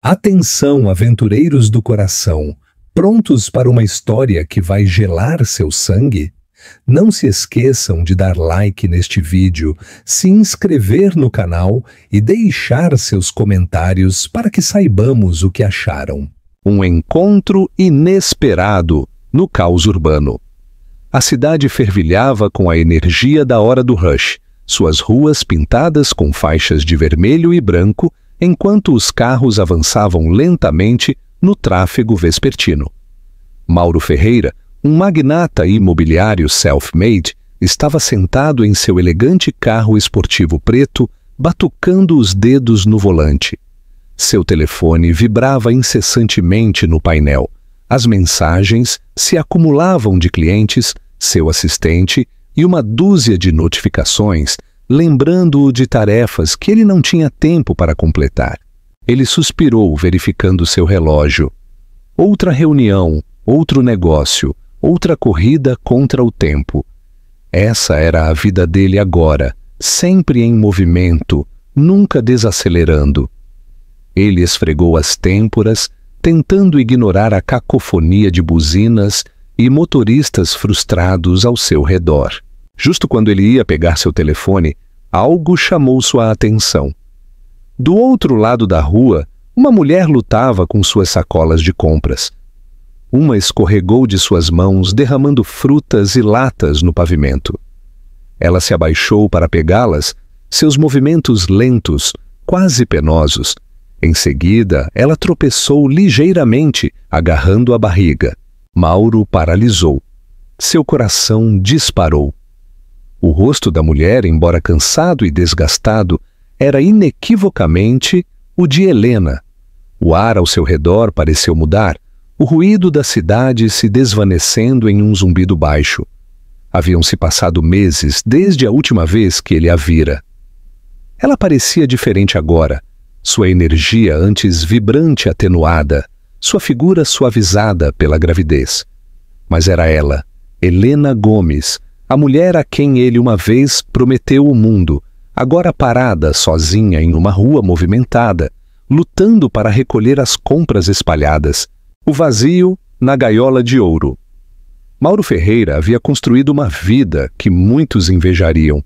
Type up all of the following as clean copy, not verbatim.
Atenção, aventureiros do coração, prontos para uma história que vai gelar seu sangue? Não se esqueçam de dar like neste vídeo, se inscrever no canal e deixar seus comentários para que saibamos o que acharam. Um encontro inesperado no caos urbano. A cidade fervilhava com a energia da hora do rush, suas ruas pintadas com faixas de vermelho e branco, enquanto os carros avançavam lentamente no tráfego vespertino. Mauro Ferreira, um magnata imobiliário self-made, estava sentado em seu elegante carro esportivo preto, batucando os dedos no volante. Seu telefone vibrava incessantemente no painel. As mensagens se acumulavam de clientes, seu assistente e uma dúzia de notificações, lembrando-o de tarefas que ele não tinha tempo para completar. Ele suspirou, verificando seu relógio. Outra reunião, outro negócio, outra corrida contra o tempo. Essa era a vida dele agora, sempre em movimento, nunca desacelerando. Ele esfregou as têmporas, tentando ignorar a cacofonia de buzinas e motoristas frustrados ao seu redor. Justo quando ele ia pegar seu telefone, algo chamou sua atenção. Do outro lado da rua, uma mulher lutava com suas sacolas de compras. Uma escorregou de suas mãos, derramando frutas e latas no pavimento. Ela se abaixou para pegá-las, seus movimentos lentos, quase penosos. Em seguida, ela tropeçou ligeiramente, agarrando a barriga. Mauro paralisou. Seu coração disparou. O rosto da mulher, embora cansado e desgastado, era inequivocamente o de Helena. O ar ao seu redor pareceu mudar, o ruído da cidade se desvanecendo em um zumbido baixo. Haviam-se passado meses desde a última vez que ele a vira. Ela parecia diferente agora, sua energia antes vibrante e atenuada, sua figura suavizada pela gravidez. Mas era ela, Helena Gomes, a mulher a quem ele uma vez prometeu o mundo, agora parada sozinha em uma rua movimentada, lutando para recolher as compras espalhadas, o vazio na gaiola de ouro. Mauro Ferreira havia construído uma vida que muitos invejariam.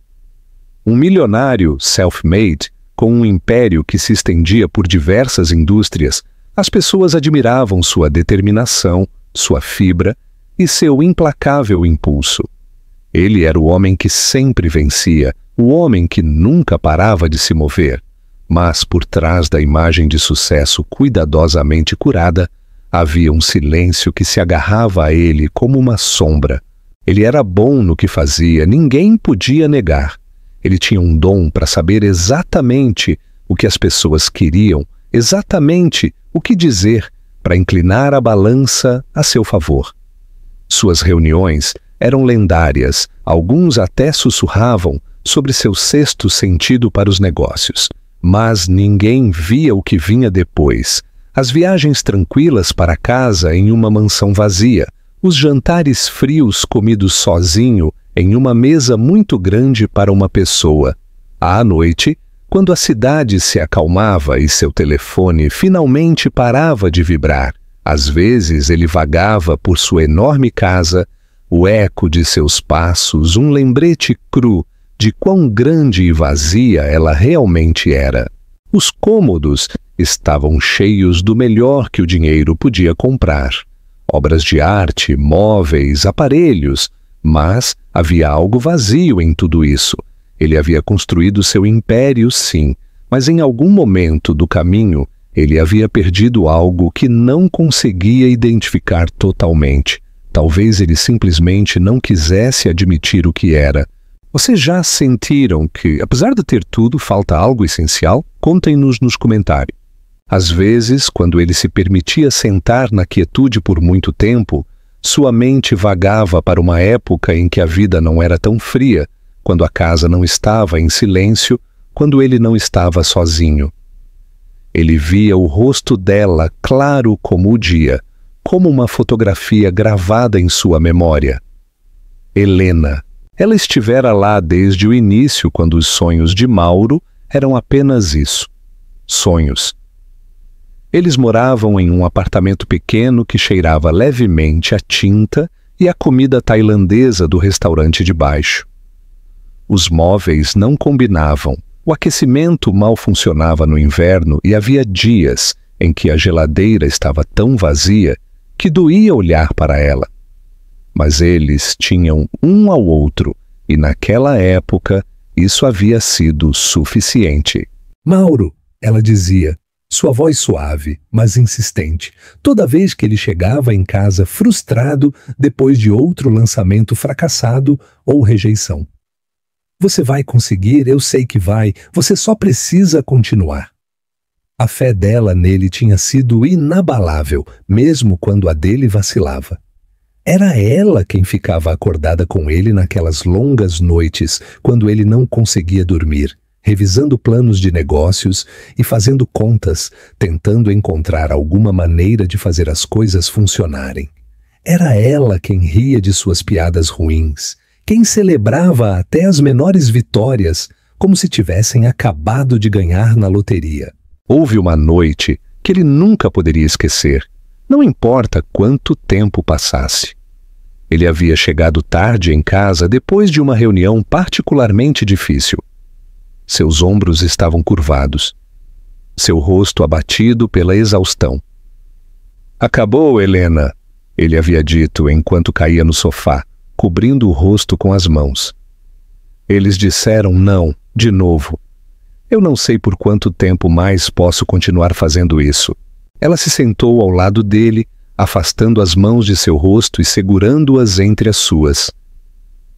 Um milionário self-made, com um império que se estendia por diversas indústrias, as pessoas admiravam sua determinação, sua fibra e seu implacável impulso. Ele era o homem que sempre vencia, o homem que nunca parava de se mover. Mas por trás da imagem de sucesso cuidadosamente curada, havia um silêncio que se agarrava a ele como uma sombra. Ele era bom no que fazia, ninguém podia negar. Ele tinha um dom para saber exatamente o que as pessoas queriam, exatamente o que dizer para inclinar a balança a seu favor. Suas reuniões eram lendárias, alguns até sussurravam sobre seu sexto sentido para os negócios. Mas ninguém via o que vinha depois. As viagens tranquilas para casa em uma mansão vazia, os jantares frios comidos sozinho em uma mesa muito grande para uma pessoa. À noite, quando a cidade se acalmava e seu telefone finalmente parava de vibrar, às vezes ele vagava por sua enorme casa, o eco de seus passos, um lembrete cru de quão grande e vazia ela realmente era. Os cômodos estavam cheios do melhor que o dinheiro podia comprar. Obras de arte, móveis, aparelhos, mas havia algo vazio em tudo isso. Ele havia construído seu império, sim, mas em algum momento do caminho ele havia perdido algo que não conseguia identificar totalmente. Talvez ele simplesmente não quisesse admitir o que era. Vocês já sentiram que, apesar de ter tudo, falta algo essencial? Contem-nos nos comentários. Às vezes, quando ele se permitia sentar na quietude por muito tempo, sua mente vagava para uma época em que a vida não era tão fria, quando a casa não estava em silêncio, quando ele não estava sozinho. Ele via o rosto dela claro como o dia, como uma fotografia gravada em sua memória. Helena. Ela estivera lá desde o início, quando os sonhos de Mauro eram apenas isso, sonhos. Eles moravam em um apartamento pequeno que cheirava levemente a tinta e a comida tailandesa do restaurante de baixo. Os móveis não combinavam, o aquecimento mal funcionava no inverno e havia dias em que a geladeira estava tão vazia que doía olhar para ela. Mas eles tinham um ao outro e naquela época isso havia sido suficiente. Mauro, ela dizia, sua voz suave, mas insistente, toda vez que ele chegava em casa frustrado depois de outro lançamento fracassado ou rejeição. Você vai conseguir, eu sei que vai, você só precisa continuar. A fé dela nele tinha sido inabalável, mesmo quando a dele vacilava. Era ela quem ficava acordada com ele naquelas longas noites, quando ele não conseguia dormir, revisando planos de negócios e fazendo contas, tentando encontrar alguma maneira de fazer as coisas funcionarem. Era ela quem ria de suas piadas ruins, quem celebrava até as menores vitórias, como se tivessem acabado de ganhar na loteria. Houve uma noite que ele nunca poderia esquecer, não importa quanto tempo passasse. Ele havia chegado tarde em casa depois de uma reunião particularmente difícil. Seus ombros estavam curvados, seu rosto abatido pela exaustão. "Acabou, Helena", ele havia dito enquanto caía no sofá, cobrindo o rosto com as mãos. Eles disseram não, de novo. "Eu não sei por quanto tempo mais posso continuar fazendo isso." Ela se sentou ao lado dele, afastando as mãos de seu rosto e segurando-as entre as suas.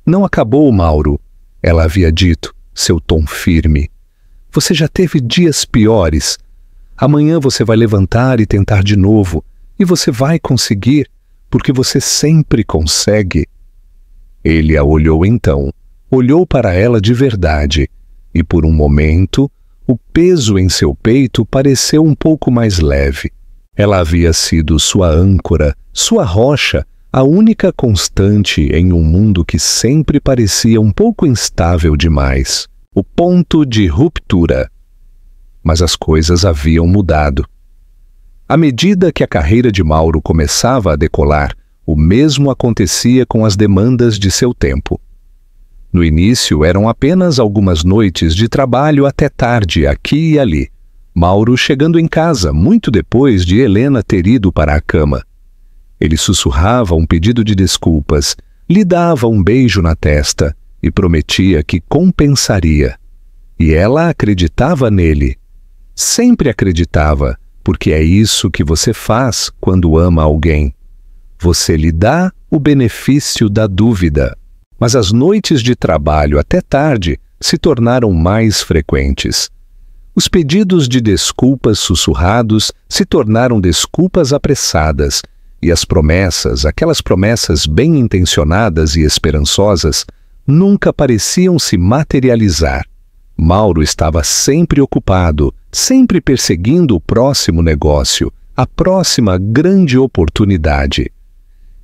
"Não acabou, Mauro", ela havia dito, seu tom firme. "Você já teve dias piores. Amanhã você vai levantar e tentar de novo, e você vai conseguir, porque você sempre consegue." Ele a olhou então, olhou para ela de verdade, e por um momento, o peso em seu peito pareceu um pouco mais leve. Ela havia sido sua âncora, sua rocha, a única constante em um mundo que sempre parecia um pouco instável demais. O ponto de ruptura. Mas as coisas haviam mudado. À medida que a carreira de Mauro começava a decolar, o mesmo acontecia com as demandas de seu tempo. No início eram apenas algumas noites de trabalho até tarde, aqui e ali. Mauro chegando em casa muito depois de Helena ter ido para a cama. Ele sussurrava um pedido de desculpas, lhe dava um beijo na testa e prometia que compensaria. E ela acreditava nele. Sempre acreditava, porque é isso que você faz quando ama alguém. Você lhe dá o benefício da dúvida. Mas as noites de trabalho até tarde se tornaram mais frequentes. Os pedidos de desculpas sussurrados se tornaram desculpas apressadas, e as promessas, aquelas promessas bem intencionadas e esperançosas, nunca pareciam se materializar. Mauro estava sempre ocupado, sempre perseguindo o próximo negócio, a próxima grande oportunidade.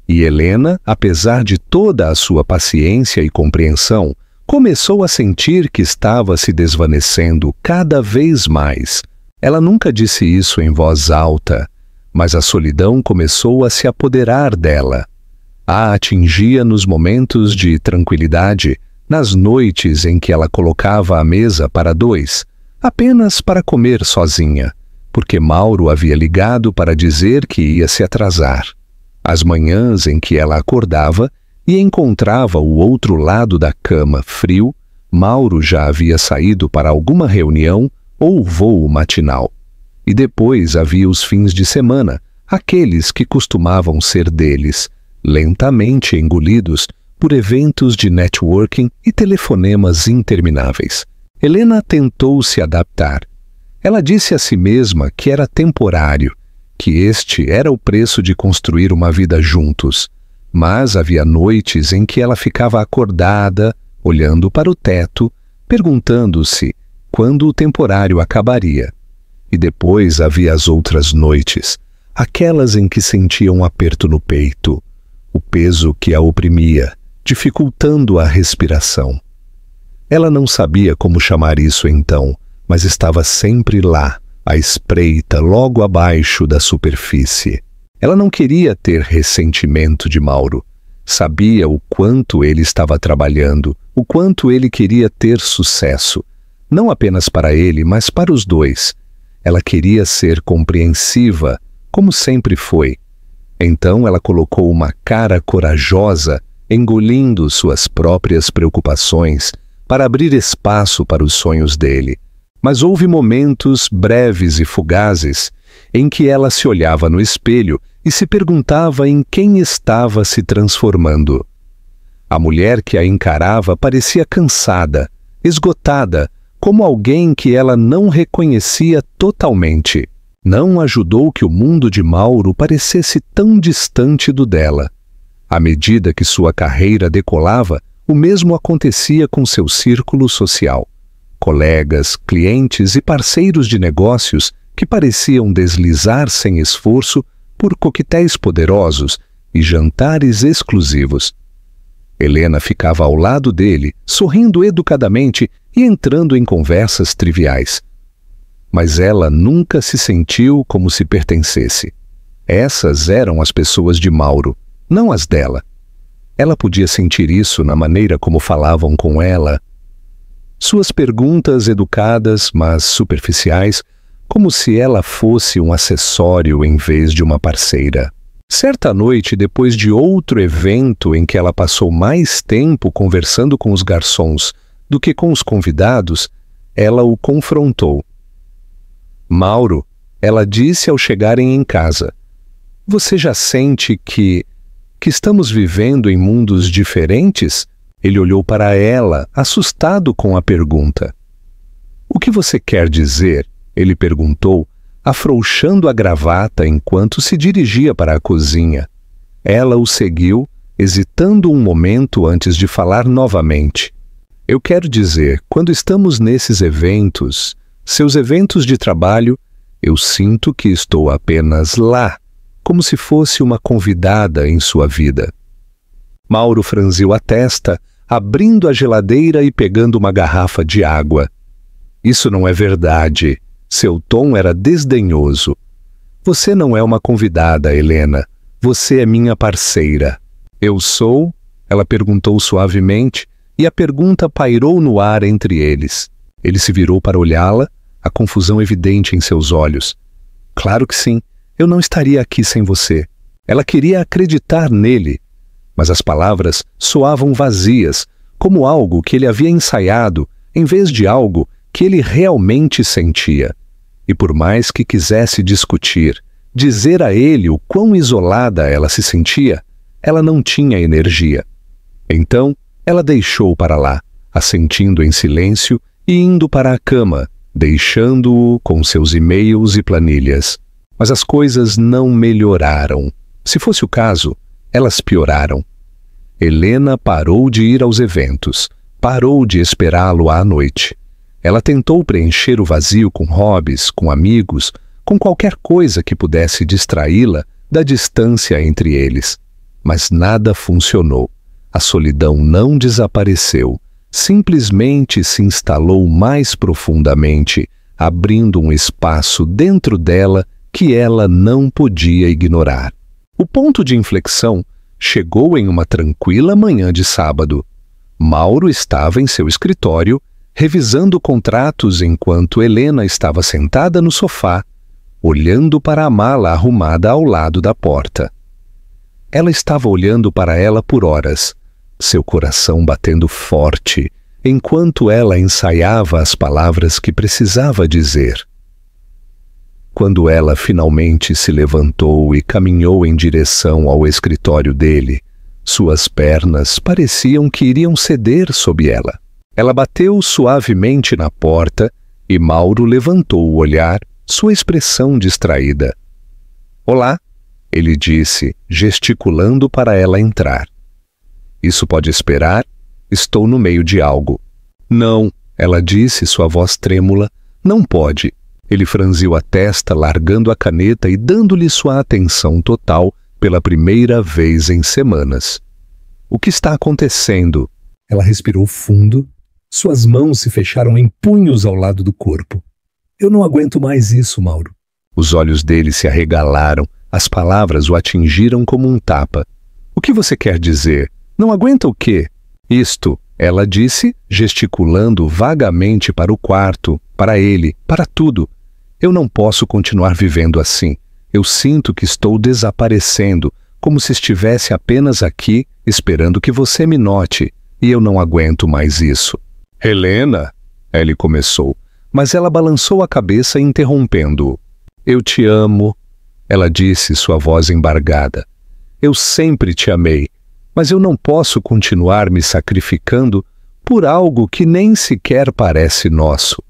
E Helena, apesar de toda a sua paciência e compreensão, começou a sentir que estava se desvanecendo cada vez mais. Ela nunca disse isso em voz alta, mas a solidão começou a se apoderar dela. A atingia nos momentos de tranquilidade, nas noites em que ela colocava a mesa para dois, apenas para comer sozinha, porque Mauro havia ligado para dizer que ia se atrasar. As manhãs em que ela acordava e encontrava o outro lado da cama frio, Mauro já havia saído para alguma reunião ou voo matinal. E depois havia os fins de semana, aqueles que costumavam ser deles, lentamente engolidos por eventos de networking e telefonemas intermináveis. Helena tentou se adaptar. Ela disse a si mesma que era temporário, que este era o preço de construir uma vida juntos. Mas havia noites em que ela ficava acordada, olhando para o teto, perguntando-se quando o temporário acabaria. E depois havia as outras noites, aquelas em que sentia um aperto no peito, o peso que a oprimia, dificultando a respiração. Ela não sabia como chamar isso então, mas estava sempre lá, à espreita logo abaixo da superfície. Ela não queria ter ressentimento de Mauro. Sabia o quanto ele estava trabalhando, o quanto ele queria ter sucesso. Não apenas para ele, mas para os dois. Ela queria ser compreensiva, como sempre foi. Então ela colocou uma cara corajosa, engolindo suas próprias preocupações, para abrir espaço para os sonhos dele. Mas houve momentos breves e fugazes em que ela se olhava no espelho e se perguntava em quem estava se transformando. A mulher que a encarava parecia cansada, esgotada, como alguém que ela não reconhecia totalmente. Não ajudou que o mundo de Mauro parecesse tão distante do dela. À medida que sua carreira decolava, o mesmo acontecia com seu círculo social. Colegas, clientes e parceiros de negócios que pareciam deslizar sem esforço por coquetéis poderosos e jantares exclusivos. Helena ficava ao lado dele, sorrindo educadamente e entrando em conversas triviais. Mas ela nunca se sentiu como se pertencesse. Essas eram as pessoas de Mauro, não as dela. Ela podia sentir isso na maneira como falavam com ela. Suas perguntas educadas, mas superficiais, como se ela fosse um acessório em vez de uma parceira. Certa noite, depois de outro evento em que ela passou mais tempo conversando com os garçons do que com os convidados, ela o confrontou. Mauro, ela disse ao chegarem em casa, você já sente que estamos vivendo em mundos diferentes? Ele olhou para ela, assustado com a pergunta. O que você quer dizer? Ele perguntou, afrouxando a gravata enquanto se dirigia para a cozinha. Ela o seguiu, hesitando um momento antes de falar novamente. Eu quero dizer, quando estamos nesses eventos, seus eventos de trabalho, eu sinto que estou apenas lá, como se fosse uma convidada em sua vida. Mauro franziu a testa, abrindo a geladeira e pegando uma garrafa de água. Isso não é verdade. Seu tom era desdenhoso. Você não é uma convidada, Helena. Você é minha parceira. Eu sou? Ela perguntou suavemente, e a pergunta pairou no ar entre eles. Ele se virou para olhá-la, a confusão evidente em seus olhos. Claro que sim. Eu não estaria aqui sem você. Ela queria acreditar nele, mas as palavras soavam vazias, como algo que ele havia ensaiado, em vez de algo que ele realmente sentia. E por mais que quisesse discutir, dizer a ele o quão isolada ela se sentia, ela não tinha energia. Então, ela deixou para lá, assentindo em silêncio e indo para a cama, deixando-o com seus e-mails e planilhas. Mas as coisas não melhoraram. Se fosse o caso, elas pioraram. Helena parou de ir aos eventos, parou de esperá-lo à noite. Ela tentou preencher o vazio com hobbies, com amigos, com qualquer coisa que pudesse distraí-la da distância entre eles. Mas nada funcionou. A solidão não desapareceu, simplesmente se instalou mais profundamente, abrindo um espaço dentro dela que ela não podia ignorar. O ponto de inflexão chegou em uma tranquila manhã de sábado. Mauro estava em seu escritório, revisando contratos enquanto Helena estava sentada no sofá, olhando para a mala arrumada ao lado da porta. Ela estava olhando para ela por horas, seu coração batendo forte, enquanto ela ensaiava as palavras que precisava dizer. Quando ela finalmente se levantou e caminhou em direção ao escritório dele, suas pernas pareciam que iriam ceder sob ela. Ela bateu suavemente na porta e Mauro levantou o olhar, sua expressão distraída. Olá, ele disse, gesticulando para ela entrar. Isso pode esperar? Estou no meio de algo. Não, ela disse, sua voz trêmula. Não pode. Ele franziu a testa, largando a caneta e dando-lhe sua atenção total pela primeira vez em semanas. O que está acontecendo? Ela respirou fundo. Suas mãos se fecharam em punhos ao lado do corpo. Eu não aguento mais isso, Mauro. Os olhos dele se arregalaram, as palavras o atingiram como um tapa. O que você quer dizer? Não aguenta o quê? Isto, ela disse, gesticulando vagamente para o quarto, para ele, para tudo. Eu não posso continuar vivendo assim. Eu sinto que estou desaparecendo, como se estivesse apenas aqui, esperando que você me note, e eu não aguento mais isso. Helena, ele começou, mas ela balançou a cabeça interrompendo-o. Eu te amo, ela disse, sua voz embargada. Eu sempre te amei, mas eu não posso continuar me sacrificando por algo que nem sequer parece nosso.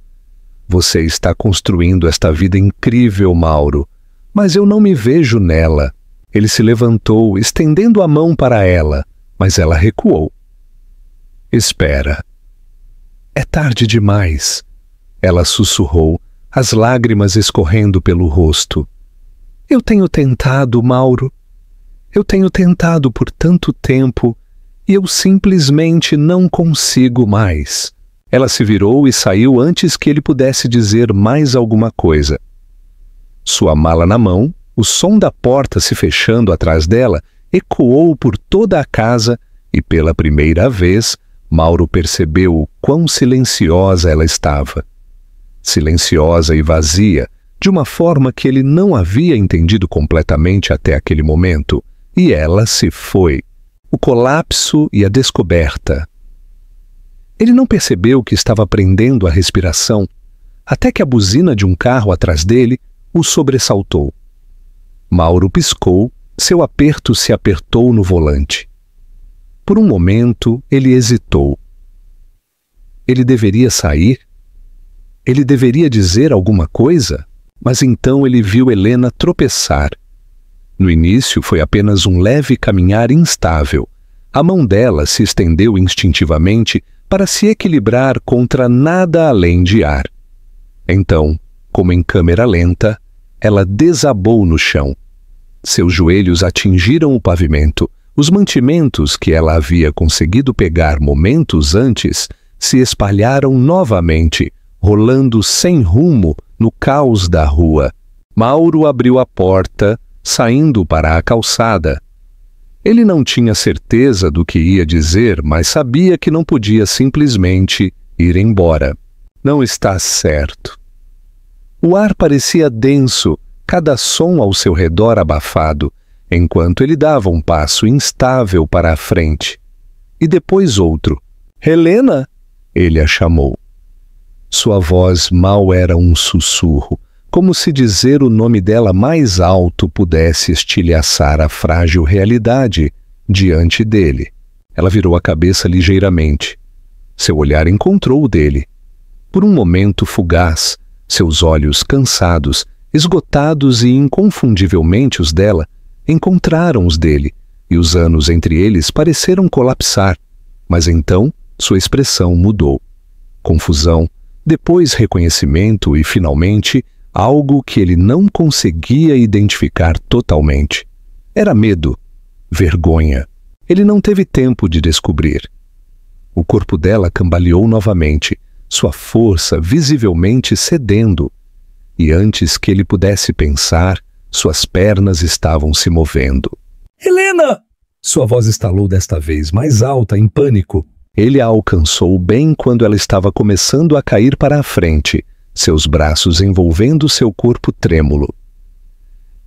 Você está construindo esta vida incrível, Mauro, mas eu não me vejo nela. Ele se levantou, estendendo a mão para ela, mas ela recuou. Espera. É tarde demais. Ela sussurrou, as lágrimas escorrendo pelo rosto. Eu tenho tentado, Mauro. Eu tenho tentado por tanto tempo e eu simplesmente não consigo mais. Ela se virou e saiu antes que ele pudesse dizer mais alguma coisa. Sua mala na mão, o som da porta se fechando atrás dela ecoou por toda a casa e pela primeira vez Mauro percebeu o quão silenciosa ela estava. Silenciosa e vazia, de uma forma que ele não havia entendido completamente até aquele momento, e ela se foi. O colapso e a descoberta. Ele não percebeu que estava prendendo a respiração, até que a buzina de um carro atrás dele o sobressaltou. Mauro piscou, seu aperto se apertou no volante. Por um momento, ele hesitou. Ele deveria sair? Ele deveria dizer alguma coisa? Mas então ele viu Helena tropeçar. No início foi apenas um leve caminhar instável. A mão dela se estendeu instintivamente para se equilibrar contra nada além de ar. Então, como em câmera lenta, ela desabou no chão. Seus joelhos atingiram o pavimento. Os mantimentos que ela havia conseguido pegar momentos antes se espalharam novamente, rolando sem rumo no caos da rua. Mauro abriu a porta, saindo para a calçada. Ele não tinha certeza do que ia dizer, mas sabia que não podia simplesmente ir embora. Não está certo. O ar parecia denso, cada som ao seu redor abafado, enquanto ele dava um passo instável para a frente. E depois outro. Helena? Ele a chamou. Sua voz mal era um sussurro, como se dizer o nome dela mais alto pudesse estilhaçar a frágil realidade diante dele. Ela virou a cabeça ligeiramente. Seu olhar encontrou o dele. Por um momento fugaz, seus olhos cansados, esgotados e inconfundivelmente os dela, encontraram os dele, e os anos entre eles pareceram colapsar. Mas então sua expressão mudou. Confusão, depois reconhecimento e, finalmente, algo que ele não conseguia identificar totalmente. Era medo, vergonha. Ele não teve tempo de descobrir. O corpo dela cambaleou novamente, sua força visivelmente cedendo. E antes que ele pudesse pensar, suas pernas estavam se movendo. Helena! Sua voz estalou desta vez, mais alta, em pânico. Ele a alcançou bem quando ela estava começando a cair para a frente, seus braços envolvendo seu corpo trêmulo.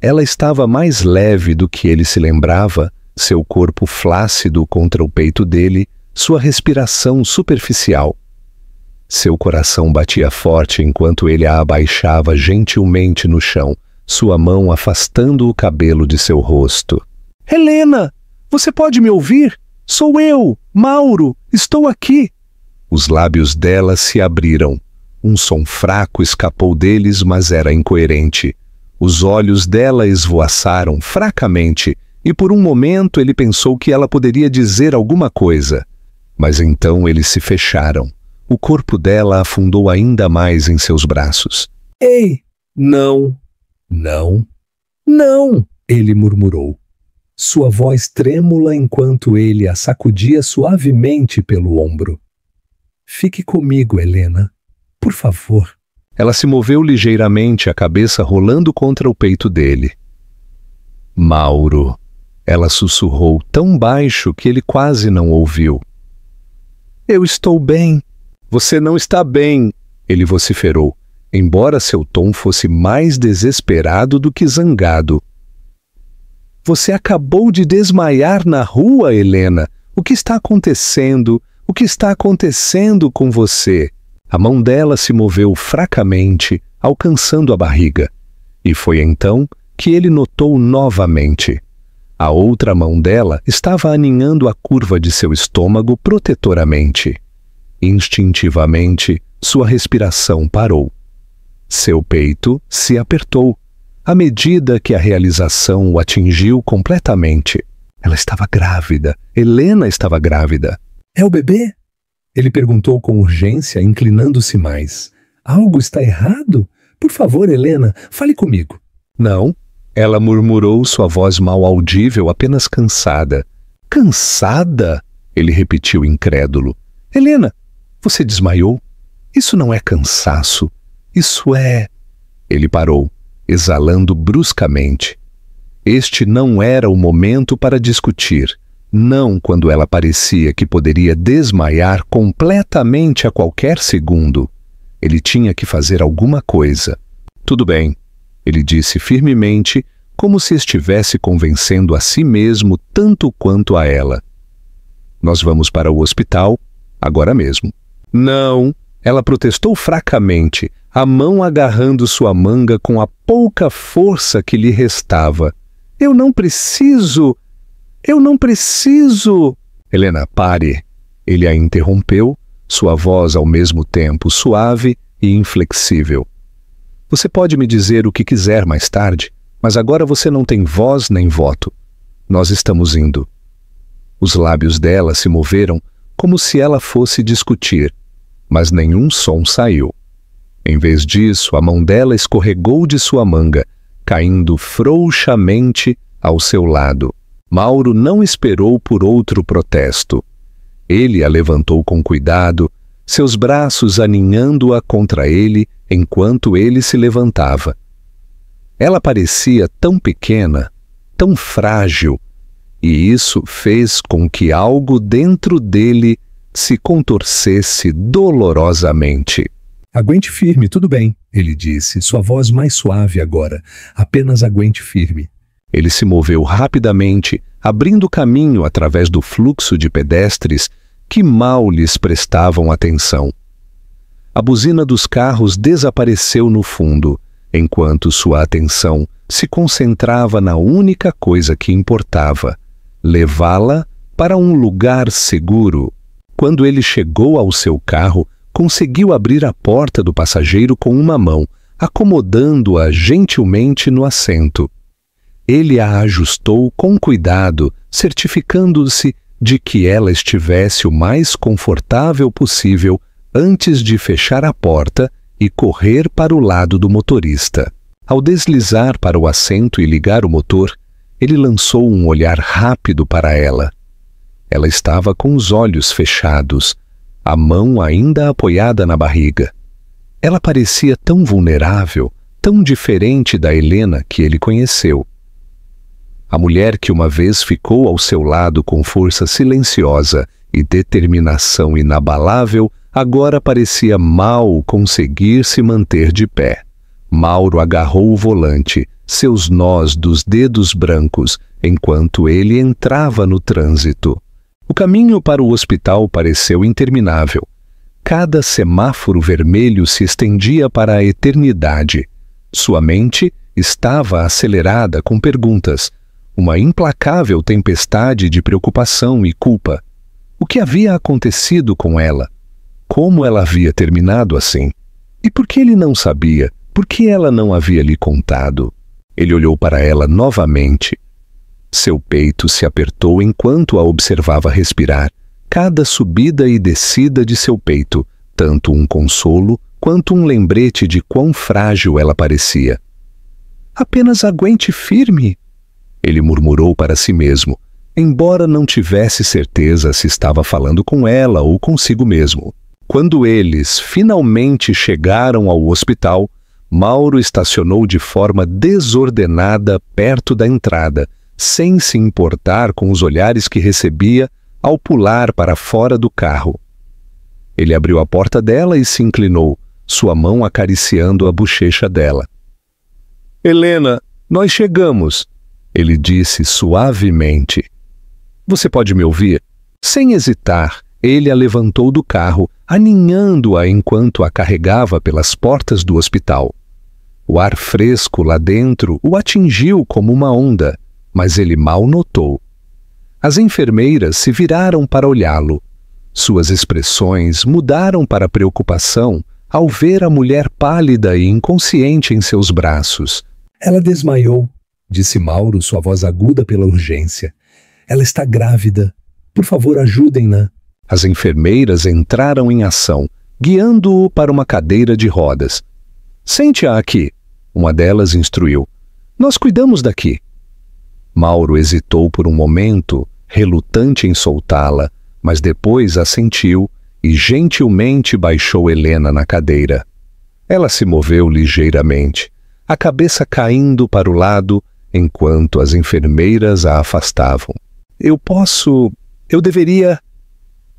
Ela estava mais leve do que ele se lembrava, seu corpo flácido contra o peito dele, sua respiração superficial. Seu coração batia forte enquanto ele a abaixava gentilmente no chão, sua mão afastando o cabelo de seu rosto. Helena, você pode me ouvir? Sou eu, Mauro, estou aqui. Os lábios dela se abriram. Um som fraco escapou deles, mas era incoerente. Os olhos dela esvoaçaram fracamente, e por um momento ele pensou que ela poderia dizer alguma coisa. Mas então eles se fecharam. O corpo dela afundou ainda mais em seus braços. Ei, não, não, não, ele murmurou. Sua voz trêmula enquanto ele a sacudia suavemente pelo ombro. Fique comigo, Helena. Por favor. Ela se moveu ligeiramente, a cabeça rolando contra o peito dele. Mauro, ela sussurrou tão baixo que ele quase não ouviu. Eu estou bem. Você não está bem, ele vociferou, embora seu tom fosse mais desesperado do que zangado. Você acabou de desmaiar na rua, Helena. O que está acontecendo? O que está acontecendo com você? A mão dela se moveu fracamente, alcançando a barriga. E foi então que ele notou novamente. A outra mão dela estava aninhando a curva de seu estômago protetoramente. Instintivamente, sua respiração parou. Seu peito se apertou, à medida que a realização o atingiu completamente. Ela estava grávida. Helena estava grávida. É o bebê? Ele perguntou com urgência, inclinando-se mais. Algo está errado? Por favor, Helena, fale comigo. Não, ela murmurou, sua voz mal audível, apenas cansada. Cansada? Ele repetiu incrédulo. Helena, você desmaiou? Isso não é cansaço. Isso é... Ele parou, exalando bruscamente. Este não era o momento para discutir. Não quando ela parecia que poderia desmaiar completamente a qualquer segundo. Ele tinha que fazer alguma coisa. Tudo bem, ele disse firmemente, como se estivesse convencendo a si mesmo tanto quanto a ela. Nós vamos para o hospital, agora mesmo. Não, ela protestou fracamente, a mão agarrando sua manga com a pouca força que lhe restava. Eu não preciso... Helena, pare. Ele a interrompeu, sua voz ao mesmo tempo suave e inflexível. Você pode me dizer o que quiser mais tarde, mas agora você não tem voz nem voto. Nós estamos indo. Os lábios dela se moveram como se ela fosse discutir, mas nenhum som saiu. Em vez disso, a mão dela escorregou de sua manga, caindo frouxamente ao seu lado. Mauro não esperou por outro protesto. Ele a levantou com cuidado, seus braços aninhando-a contra ele enquanto ele se levantava. Ela parecia tão pequena, tão frágil, e isso fez com que algo dentro dele se contorcesse dolorosamente. Aguente firme, tudo bem, ele disse, sua voz mais suave agora. Apenas aguente firme. Ele se moveu rapidamente, abrindo caminho através do fluxo de pedestres que mal lhes prestavam atenção. A buzina dos carros desapareceu no fundo, enquanto sua atenção se concentrava na única coisa que importava: levá-la para um lugar seguro. Quando ele chegou ao seu carro, conseguiu abrir a porta do passageiro com uma mão, acomodando-a gentilmente no assento. Ele a ajustou com cuidado, certificando-se de que ela estivesse o mais confortável possível antes de fechar a porta e correr para o lado do motorista. Ao deslizar para o assento e ligar o motor, ele lançou um olhar rápido para ela. Ela estava com os olhos fechados, a mão ainda apoiada na barriga. Ela parecia tão vulnerável, tão diferente da Helena que ele conheceu. A mulher que uma vez ficou ao seu lado com força silenciosa e determinação inabalável, agora parecia mal conseguir se manter de pé. Mauro agarrou o volante, seus nós dos dedos brancos, enquanto ele entrava no trânsito. O caminho para o hospital pareceu interminável. Cada semáforo vermelho se estendia para a eternidade. Sua mente estava acelerada com perguntas, uma implacável tempestade de preocupação e culpa. O que havia acontecido com ela? Como ela havia terminado assim? E por que ele não sabia? Por que ela não havia lhe contado? Ele olhou para ela novamente. Seu peito se apertou enquanto a observava respirar, cada subida e descida de seu peito, tanto um consolo quanto um lembrete de quão frágil ela parecia. Apenas aguente firme, ele murmurou para si mesmo, embora não tivesse certeza se estava falando com ela ou consigo mesmo. Quando eles finalmente chegaram ao hospital, Mauro estacionou de forma desordenada perto da entrada, sem se importar com os olhares que recebia ao pular para fora do carro. Ele abriu a porta dela e se inclinou, sua mão acariciando a bochecha dela. "Helena, nós chegamos", ele disse suavemente. "Você pode me ouvir?" Sem hesitar, ele a levantou do carro, aninhando-a enquanto a carregava pelas portas do hospital. O ar fresco lá dentro o atingiu como uma onda, mas ele mal notou. As enfermeiras se viraram para olhá-lo. Suas expressões mudaram para preocupação ao ver a mulher pálida e inconsciente em seus braços. Ela desmaiou, disse Mauro, sua voz aguda pela urgência. Ela está grávida. Por favor, ajudem-na. As enfermeiras entraram em ação, guiando-o para uma cadeira de rodas. "Sente-a aqui", uma delas instruiu. "Nós cuidamos daqui." Mauro hesitou por um momento, relutante em soltá-la, mas depois assentiu e gentilmente baixou Helena na cadeira. Ela se moveu ligeiramente, a cabeça caindo para o lado enquanto as enfermeiras a afastavam. Eu deveria...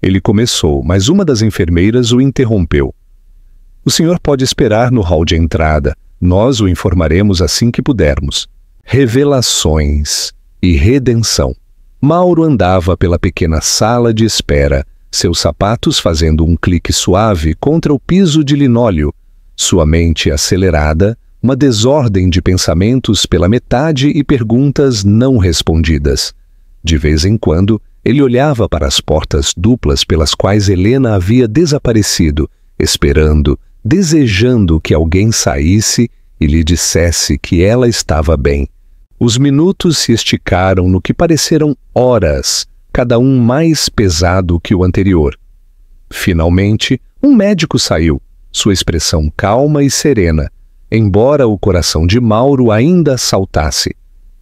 Ele começou, mas uma das enfermeiras o interrompeu. "O senhor pode esperar no hall de entrada. Nós o informaremos assim que pudermos." Revelações e redenção. Mauro andava pela pequena sala de espera, seus sapatos fazendo um clique suave contra o piso de linóleo, sua mente acelerada, uma desordem de pensamentos pela metade e perguntas não respondidas. De vez em quando, ele olhava para as portas duplas pelas quais Helena havia desaparecido, esperando, desejando que alguém saísse e lhe dissesse que ela estava bem. Os minutos se esticaram no que pareceram horas, cada um mais pesado que o anterior. Finalmente, um médico saiu, sua expressão calma e serena, embora o coração de Mauro ainda saltasse.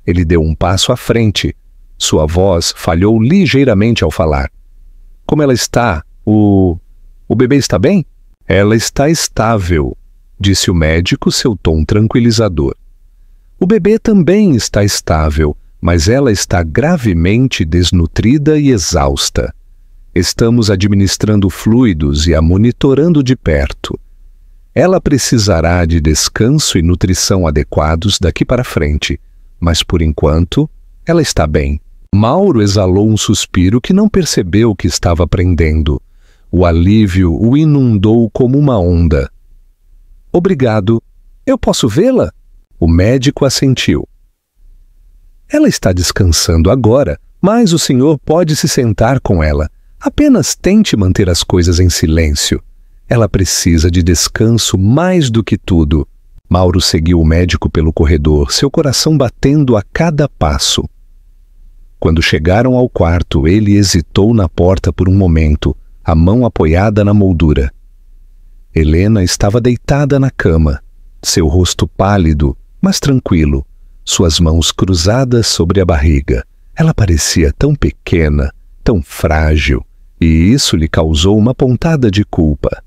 Ele deu um passo à frente. Sua voz falhou ligeiramente ao falar. "Como ela está? O bebê está bem?" "Ela está estável", disse o médico, seu tom tranquilizador. "O bebê também está estável, mas ela está gravemente desnutrida e exausta. Estamos administrando fluidos e a monitorando de perto. Ela precisará de descanso e nutrição adequados daqui para frente, mas por enquanto ela está bem." Mauro exalou um suspiro que não percebeu que estava prendendo. O alívio o inundou como uma onda. "Obrigado. Eu posso vê-la?" O médico assentiu. "Ela está descansando agora, mas o senhor pode se sentar com ela. Apenas tente manter as coisas em silêncio. Ela precisa de descanso mais do que tudo." Mauro seguiu o médico pelo corredor, seu coração batendo a cada passo. Quando chegaram ao quarto, ele hesitou na porta por um momento, a mão apoiada na moldura. Helena estava deitada na cama, seu rosto pálido, mas tranquilo, suas mãos cruzadas sobre a barriga. Ela parecia tão pequena, tão frágil, e isso lhe causou uma pontada de culpa.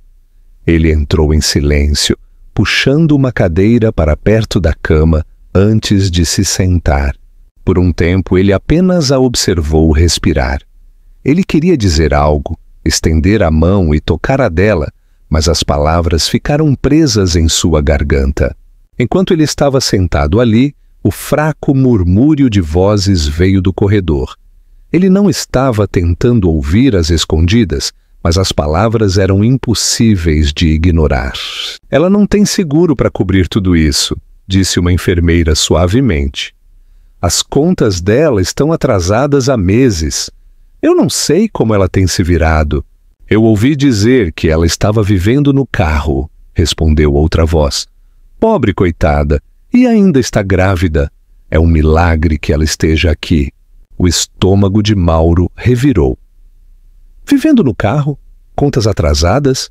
Ele entrou em silêncio, puxando uma cadeira para perto da cama antes de se sentar. Por um tempo ele apenas a observou respirar. Ele queria dizer algo, estender a mão e tocar a dela, mas as palavras ficaram presas em sua garganta. Enquanto ele estava sentado ali, o fraco murmúrio de vozes veio do corredor. Ele não estava tentando ouvir às escondidas, mas as palavras eram impossíveis de ignorar. "Ela não tem seguro para cobrir tudo isso", disse uma enfermeira suavemente. "As contas dela estão atrasadas há meses. Eu não sei como ela tem se virado." "Eu ouvi dizer que ela estava vivendo no carro", respondeu outra voz. "Pobre coitada, e ainda está grávida. É um milagre que ela esteja aqui." O estômago de Mauro revirou. "Vivendo no carro? Contas atrasadas?"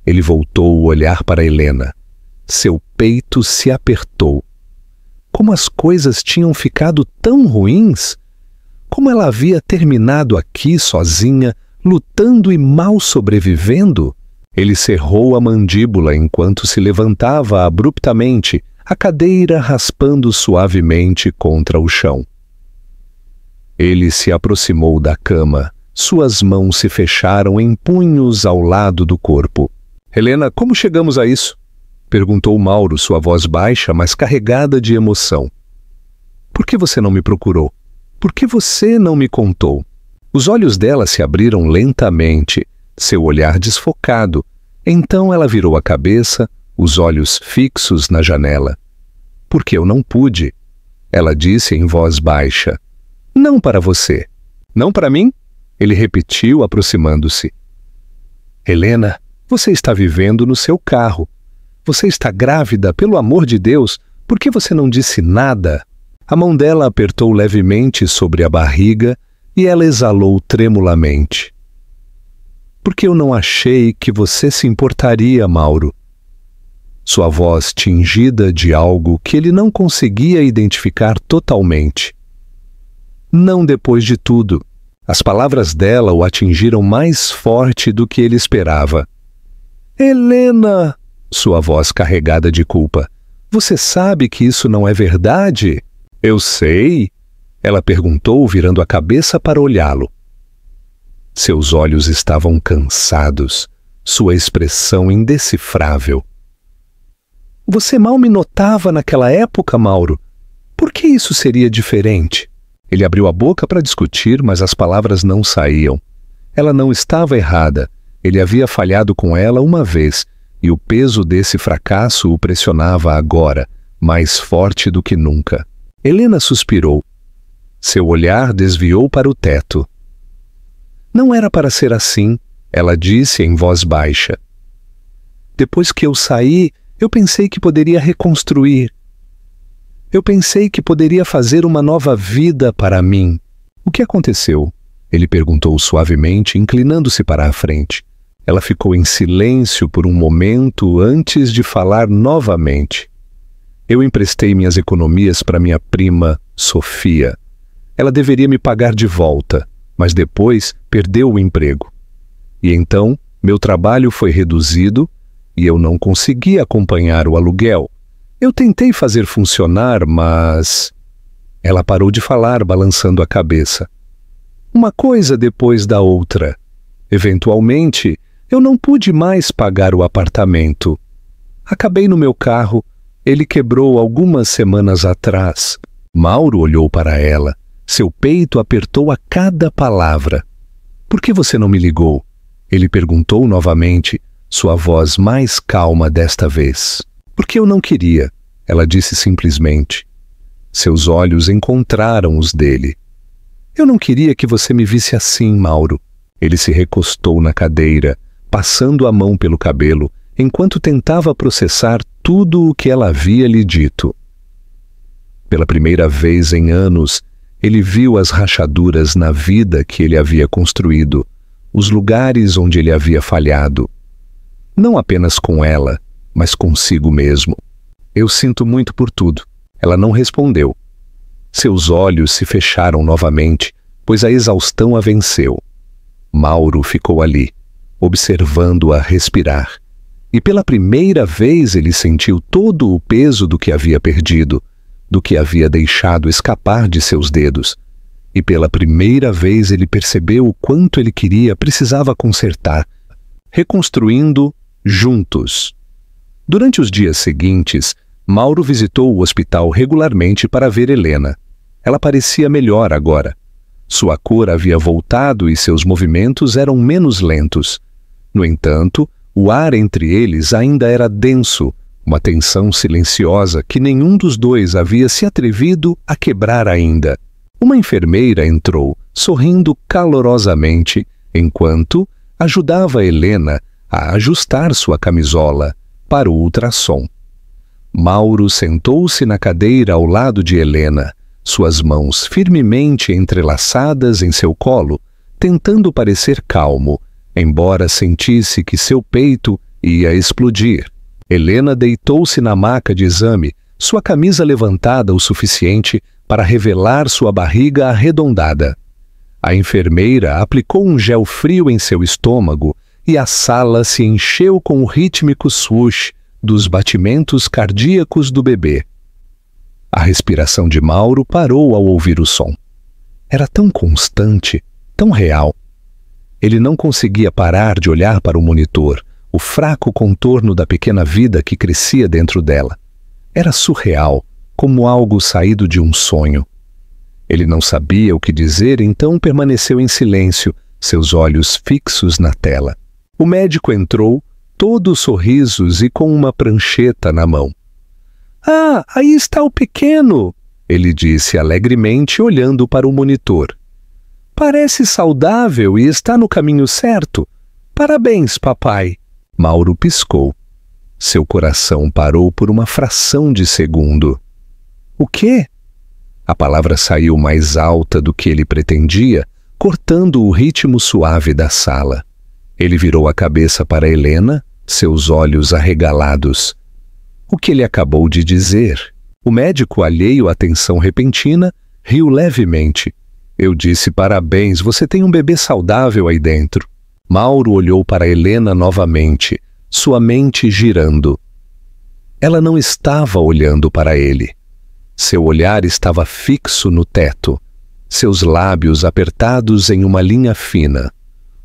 Ele voltou o olhar para Helena. Seu peito se apertou. Como as coisas tinham ficado tão ruins? Como ela havia terminado aqui sozinha, lutando e mal sobrevivendo? Ele cerrou a mandíbula enquanto se levantava abruptamente, a cadeira raspando suavemente contra o chão. Ele se aproximou da cama. Suas mãos se fecharam em punhos ao lado do corpo. Helena, como chegamos a isso? Perguntou Mauro, sua voz baixa, mas carregada de emoção. Por que você não me procurou? Por que você não me contou? Os olhos dela se abriram lentamente, seu olhar desfocado. Então ela virou a cabeça, os olhos fixos na janela. Porque eu não pude, ela disse em voz baixa. Não para você. Não para mim? Ele repetiu, aproximando-se. Helena, você está vivendo no seu carro. Você está grávida, pelo amor de Deus. Por que você não disse nada? A mão dela apertou levemente sobre a barriga e ela exalou tremulamente. Porque eu não achei que você se importaria, Mauro. Sua voz tingida de algo que ele não conseguia identificar totalmente. Não depois de tudo. As palavras dela o atingiram mais forte do que ele esperava. Helena! Sua voz carregada de culpa. Você sabe que isso não é verdade? Eu sei. Ela perguntou, virando a cabeça para olhá-lo. Seus olhos estavam cansados, sua expressão indecifrável. Você mal me notava naquela época, Mauro. Por que isso seria diferente? Ele abriu a boca para discutir, mas as palavras não saíam. Ela não estava errada. Ele havia falhado com ela uma vez, e o peso desse fracasso o pressionava agora, mais forte do que nunca. Helena suspirou. Seu olhar desviou para o teto. Não era para ser assim, ela disse em voz baixa. Depois que eu saí, eu pensei que poderia reconstruir. Eu pensei que poderia fazer uma nova vida para mim. O que aconteceu? Ele perguntou suavemente, inclinando-se para a frente. Ela ficou em silêncio por um momento antes de falar novamente. Eu emprestei minhas economias para minha prima, Sofia. Ela deveria me pagar de volta, mas depois perdeu o emprego. E então, meu trabalho foi reduzido e eu não consegui acompanhar o aluguel. Eu tentei fazer funcionar, mas... Ela parou de falar, balançando a cabeça. Uma coisa depois da outra. Eventualmente, eu não pude mais pagar o apartamento. Acabei no meu carro. Ele quebrou algumas semanas atrás. Mauro olhou para ela. Seu peito apertou a cada palavra. Por que você não me ligou? Ele perguntou novamente, sua voz mais calma desta vez. Porque eu não queria, ela disse simplesmente. Seus olhos encontraram os dele. Eu não queria que você me visse assim, Mauro. Ele se recostou na cadeira, passando a mão pelo cabelo, enquanto tentava processar tudo o que ela havia lhe dito. Pela primeira vez em anos, ele viu as rachaduras na vida que ele havia construído, os lugares onde ele havia falhado. Não apenas com ela, mas consigo mesmo. Eu sinto muito por tudo. Ela não respondeu. Seus olhos se fecharam novamente, pois a exaustão a venceu. Mauro ficou ali, observando-a respirar. E pela primeira vez ele sentiu todo o peso do que havia perdido, do que havia deixado escapar de seus dedos. E pela primeira vez ele percebeu o quanto ele precisava consertar, reconstruindo juntos. Durante os dias seguintes, Mauro visitou o hospital regularmente para ver Helena. Ela parecia melhor agora. Sua cor havia voltado e seus movimentos eram menos lentos. No entanto, o ar entre eles ainda era denso, uma tensão silenciosa que nenhum dos dois havia se atrevido a quebrar ainda. Uma enfermeira entrou, sorrindo calorosamente, enquanto ajudava Helena a ajustar sua camisola para o ultrassom. Mauro sentou-se na cadeira ao lado de Helena, suas mãos firmemente entrelaçadas em seu colo, tentando parecer calmo, embora sentisse que seu peito ia explodir. Helena deitou-se na maca de exame, sua camisa levantada o suficiente para revelar sua barriga arredondada. A enfermeira aplicou um gel frio em seu estômago e a sala se encheu com o rítmico swoosh dos batimentos cardíacos do bebê. A respiração de Mauro parou ao ouvir o som. Era tão constante, tão real. Ele não conseguia parar de olhar para o monitor, o fraco contorno da pequena vida que crescia dentro dela. Era surreal, como algo saído de um sonho. Ele não sabia o que dizer, então permaneceu em silêncio, seus olhos fixos na tela. O médico entrou, todo sorrisos e com uma prancheta na mão. "Ah, aí está o pequeno!" ele disse alegremente, olhando para o monitor. "Parece saudável e está no caminho certo. Parabéns, papai!" Mauro piscou. Seu coração parou por uma fração de segundo. "O quê?" A palavra saiu mais alta do que ele pretendia, cortando o ritmo suave da sala. Ele virou a cabeça para Helena, seus olhos arregalados. O que ele acabou de dizer? O médico, alheio à tensão repentina, riu levemente. "Eu disse parabéns, você tem um bebê saudável aí dentro." Mauro olhou para Helena novamente, sua mente girando. Ela não estava olhando para ele. Seu olhar estava fixo no teto, seus lábios apertados em uma linha fina.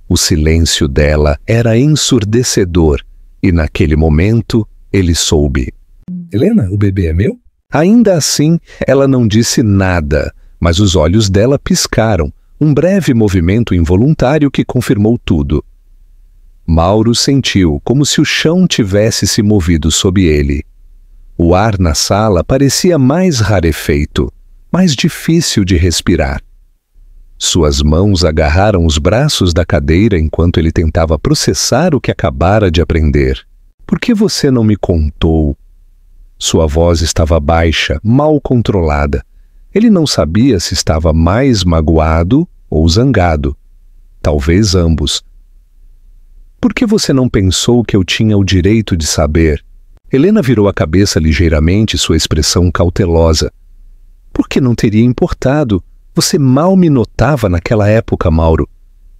O silêncio dela era ensurdecedor, e naquele momento ele soube. Helena, o bebê é meu? Ainda assim, ela não disse nada, mas os olhos dela piscaram, um breve movimento involuntário que confirmou tudo. Mauro sentiu como se o chão tivesse se movido sob ele. O ar na sala parecia mais rarefeito, mais difícil de respirar. Suas mãos agarraram os braços da cadeira enquanto ele tentava processar o que acabara de aprender. "Por que você não me contou?" Sua voz estava baixa, mal controlada. Ele não sabia se estava mais magoado ou zangado. Talvez ambos. "Por que você não pensou que eu tinha o direito de saber?" Helena virou a cabeça ligeiramente, sua expressão cautelosa. "Por que não teria importado? Você mal me notava naquela época, Mauro.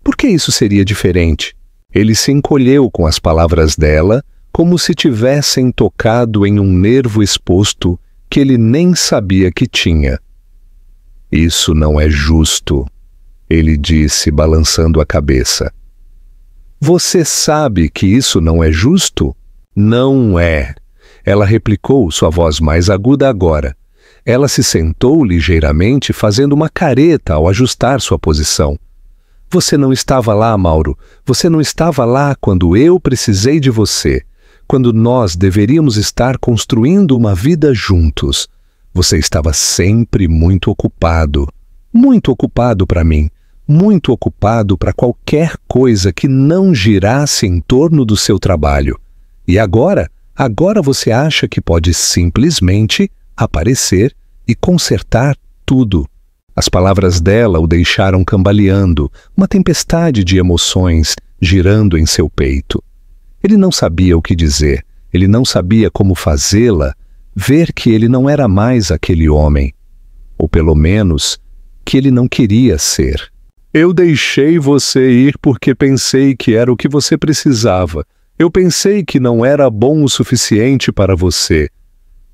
Por que isso seria diferente?" Ele se encolheu com as palavras dela, como se tivessem tocado em um nervo exposto que ele nem sabia que tinha. "Isso não é justo", ele disse, balançando a cabeça. "Você sabe que isso não é justo?" "Não é", ela replicou, sua voz mais aguda agora. Ela se sentou ligeiramente, fazendo uma careta ao ajustar sua posição. "Você não estava lá, Mauro. Você não estava lá quando eu precisei de você, quando nós deveríamos estar construindo uma vida juntos. Você estava sempre muito ocupado para mim, muito ocupado para qualquer coisa que não girasse em torno do seu trabalho. E agora você acha que pode simplesmente aparecer e consertar tudo." As palavras dela o deixaram cambaleando, uma tempestade de emoções girando em seu peito. Ele não sabia o que dizer, ele não sabia como fazê-la ver que ele não era mais aquele homem, ou pelo menos que ele não queria ser. "Eu deixei você ir porque pensei que era o que você precisava. Eu pensei que não era bom o suficiente para você.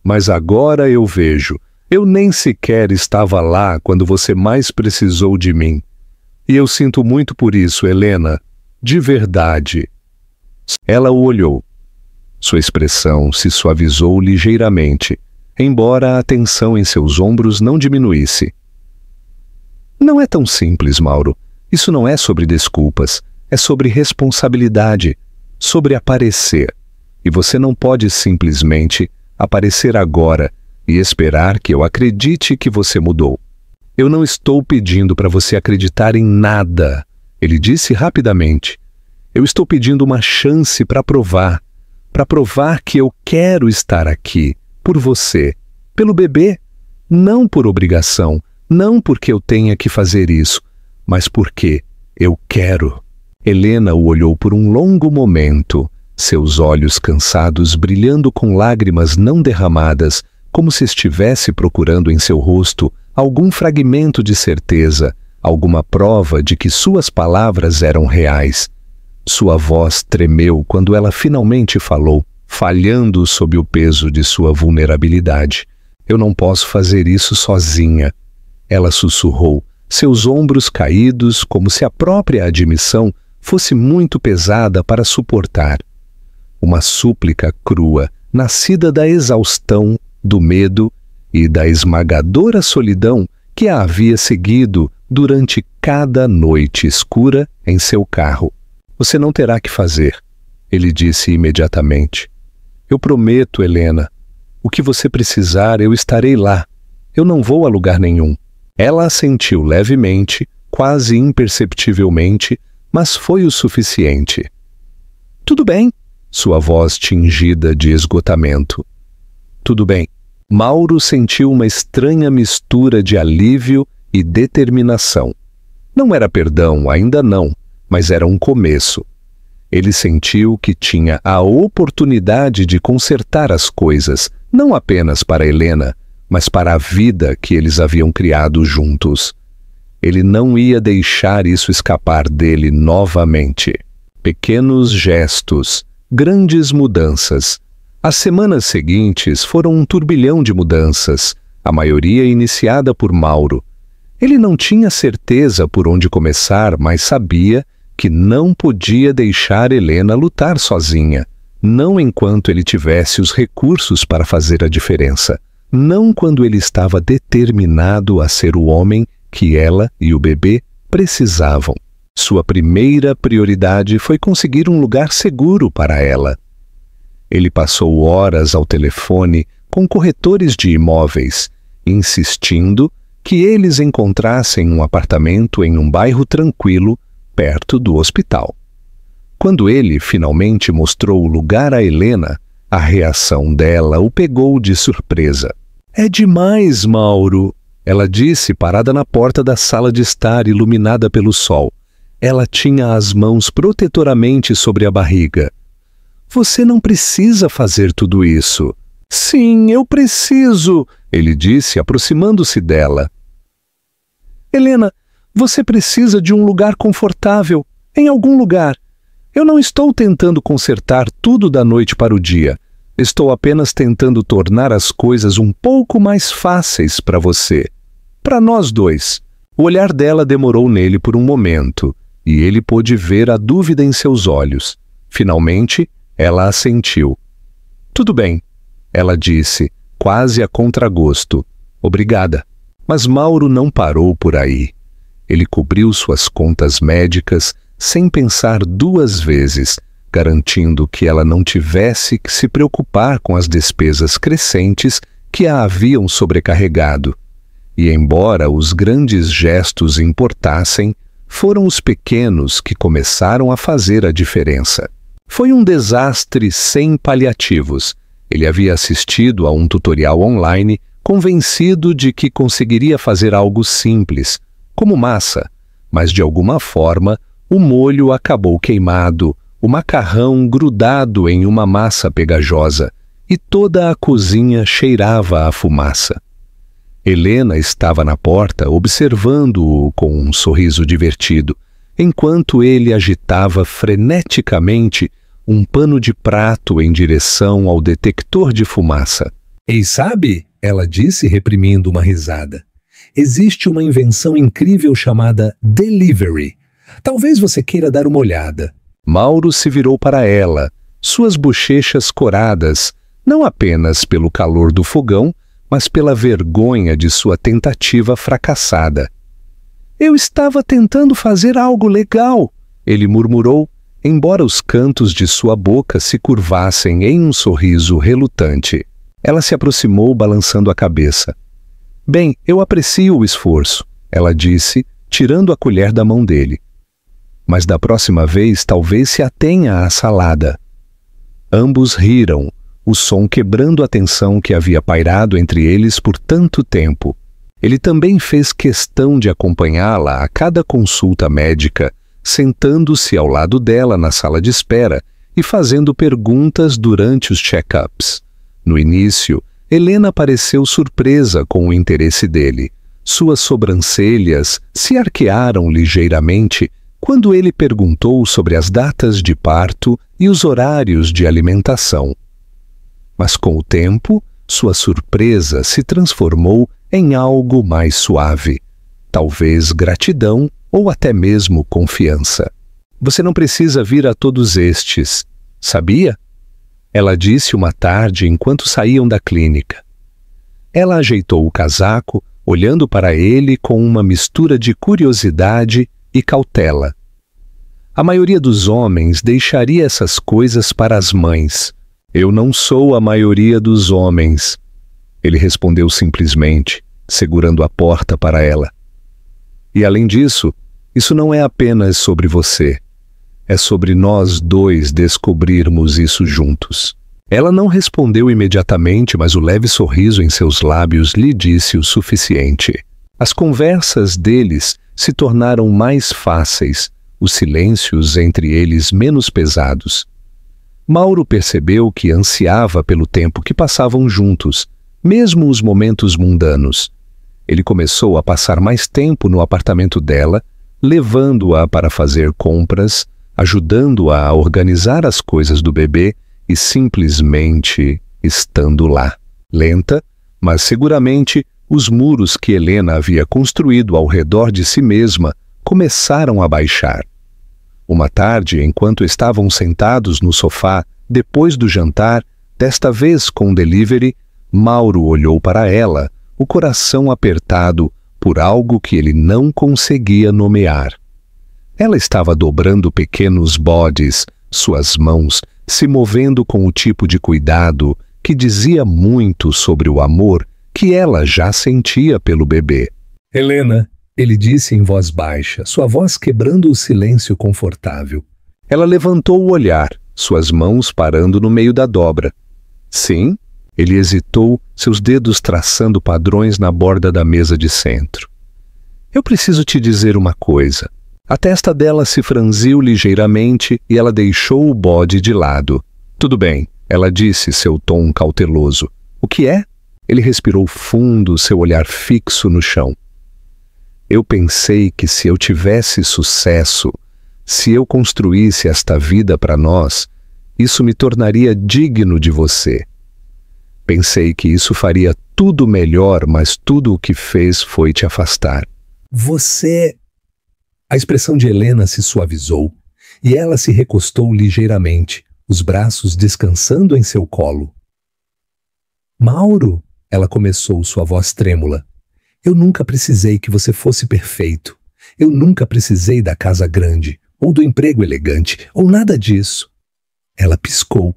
Mas agora eu vejo, eu nem sequer estava lá quando você mais precisou de mim. E eu sinto muito por isso, Helena, de verdade." Ela o olhou. Sua expressão se suavizou ligeiramente, embora a tensão em seus ombros não diminuísse. "Não é tão simples, Mauro. Isso não é sobre desculpas, é sobre responsabilidade, sobre aparecer. E você não pode simplesmente aparecer agora e esperar que eu acredite que você mudou. Eu não estou pedindo para você acreditar em nada", ele disse rapidamente. "Eu estou pedindo uma chance para provar que eu quero estar aqui, por você, pelo bebê, não por obrigação, não porque eu tenha que fazer isso, mas porque eu quero." Helena o olhou por um longo momento, seus olhos cansados brilhando com lágrimas não derramadas, como se estivesse procurando em seu rosto algum fragmento de certeza, alguma prova de que suas palavras eram reais. Sua voz tremeu quando ela finalmente falou, falhando sob o peso de sua vulnerabilidade. Eu não posso fazer isso sozinha. Ela sussurrou, seus ombros caídos como se a própria admissão fosse muito pesada para suportar. Uma súplica crua, nascida da exaustão, do medo e da esmagadora solidão que a havia seguido durante cada noite escura em seu carro. Você não terá que fazer, ele disse imediatamente. Eu prometo, Helena. O que você precisar, eu estarei lá. Eu não vou a lugar nenhum. Ela assentiu levemente, quase imperceptivelmente, mas foi o suficiente. Tudo bem, sua voz tingida de esgotamento. Tudo bem. Mauro sentiu uma estranha mistura de alívio e determinação. Não era perdão, ainda não, mas era um começo. Ele sentiu que tinha a oportunidade de consertar as coisas, não apenas para Helena, mas para a vida que eles haviam criado juntos. Ele não ia deixar isso escapar dele novamente. Pequenos gestos, grandes mudanças. As semanas seguintes foram um turbilhão de mudanças, a maioria iniciada por Mauro. Ele não tinha certeza por onde começar, mas sabia que não podia deixar Helena lutar sozinha, não enquanto ele tivesse os recursos para fazer a diferença, não quando ele estava determinado a ser o homem que ela e o bebê precisavam. Sua primeira prioridade foi conseguir um lugar seguro para ela. Ele passou horas ao telefone com corretores de imóveis, insistindo que eles encontrassem um apartamento em um bairro tranquilo, perto do hospital. Quando ele finalmente mostrou o lugar a Helena, a reação dela o pegou de surpresa. É demais, Mauro, ela disse parada na porta da sala de estar iluminada pelo sol. Ela tinha as mãos protetoramente sobre a barriga. Você não precisa fazer tudo isso. Sim, eu preciso, ele disse, aproximando-se dela. Helena, você precisa de um lugar confortável, em algum lugar. Eu não estou tentando consertar tudo da noite para o dia. Estou apenas tentando tornar as coisas um pouco mais fáceis para você. Para nós dois. O olhar dela demorou nele por um momento, e ele pôde ver a dúvida em seus olhos. Finalmente, ela assentiu. Tudo bem, ela disse, quase a contragosto. Obrigada. Mas Mauro não parou por aí. Ele cobriu suas contas médicas sem pensar duas vezes, garantindo que ela não tivesse que se preocupar com as despesas crescentes que a haviam sobrecarregado. E embora os grandes gestos importassem, foram os pequenos que começaram a fazer a diferença. Foi um desastre sem paliativos. Ele havia assistido a um tutorial online, convencido de que conseguiria fazer algo simples, como massa, mas de alguma forma o molho acabou queimado, o macarrão grudado em uma massa pegajosa, e toda a cozinha cheirava a fumaça. Helena estava na porta observando-o com um sorriso divertido, enquanto ele agitava freneticamente um pano de prato em direção ao detector de fumaça. E sabe, ela disse reprimindo uma risada, existe uma invenção incrível chamada Delivery. Talvez você queira dar uma olhada. Mauro se virou para ela, suas bochechas coradas, não apenas pelo calor do fogão, mas pela vergonha de sua tentativa fracassada. Eu estava tentando fazer algo legal, ele murmurou, embora os cantos de sua boca se curvassem em um sorriso relutante. Ela se aproximou balançando a cabeça. Bem, eu aprecio o esforço, ela disse, tirando a colher da mão dele. Mas da próxima vez talvez se atenha à salada. Ambos riram, o som quebrando a tensão que havia pairado entre eles por tanto tempo. Ele também fez questão de acompanhá-la a cada consulta médica, sentando-se ao lado dela na sala de espera e fazendo perguntas durante os check-ups. No início, Helena pareceu surpresa com o interesse dele. Suas sobrancelhas se arquearam ligeiramente quando ele perguntou sobre as datas de parto e os horários de alimentação. Mas com o tempo, sua surpresa se transformou em algo mais suave, talvez gratidão ou até mesmo confiança. Você não precisa vir a todos estes, sabia? Ela disse uma tarde enquanto saíam da clínica. Ela ajeitou o casaco, olhando para ele com uma mistura de curiosidade e cautela. A maioria dos homens deixaria essas coisas para as mães. Eu não sou a maioria dos homens, ele respondeu simplesmente, segurando a porta para ela. E além disso, isso não é apenas sobre você. É sobre nós dois descobrirmos isso juntos. Ela não respondeu imediatamente, mas o leve sorriso em seus lábios lhe disse o suficiente. As conversas deles se tornaram mais fáceis, os silêncios entre eles menos pesados. Mauro percebeu que ansiava pelo tempo que passavam juntos, mesmo os momentos mundanos. Ele começou a passar mais tempo no apartamento dela, levando-a para fazer compras, ajudando-a a organizar as coisas do bebê e simplesmente estando lá. Lenta, mas seguramente, os muros que Helena havia construído ao redor de si mesma começaram a baixar. Uma tarde, enquanto estavam sentados no sofá, depois do jantar, desta vez com delivery, Mauro olhou para ela, o coração apertado por algo que ele não conseguia nomear. Ela estava dobrando pequenos bodes, suas mãos se movendo com o tipo de cuidado que dizia muito sobre o amor que ela já sentia pelo bebê. Helena, ele disse em voz baixa, sua voz quebrando o silêncio confortável. Ela levantou o olhar, suas mãos parando no meio da dobra. Sim, ele hesitou, seus dedos traçando padrões na borda da mesa de centro. Eu preciso te dizer uma coisa. A testa dela se franziu ligeiramente e ela deixou o bode de lado. Tudo bem, ela disse, seu tom cauteloso. O que é? Ele respirou fundo, seu olhar fixo no chão. Eu pensei que se eu tivesse sucesso, se eu construísse esta vida para nós, isso me tornaria digno de você. Pensei que isso faria tudo melhor, mas tudo o que fez foi te afastar. Você... A expressão de Helena se suavizou e ela se recostou ligeiramente, os braços descansando em seu colo. Mauro, ela começou, sua voz trêmula. Eu nunca precisei que você fosse perfeito. Eu nunca precisei da casa grande, ou do emprego elegante, ou nada disso. Ela piscou,